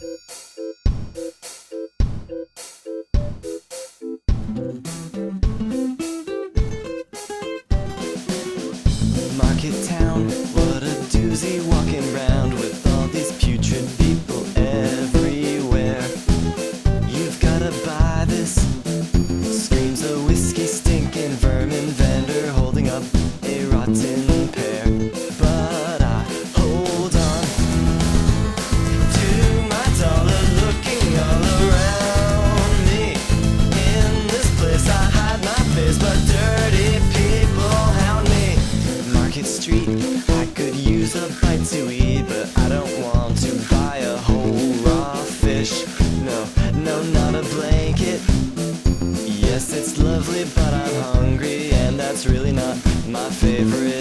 Market town, what a doozy, walking round with all these putrid people everywhere. You've gotta buy this, screams a whiskey stinking vermin vendor holding up a rotten pear. But I hold on to my dollar, looking all around me. In this place I hide my face, but dirty people hound me. Market Street, I could use a bite to eat, but I don't want to buy a whole raw fish. No, no, not a blanket. Yes, it's lovely, but I'm hungry, and that's really not my favorite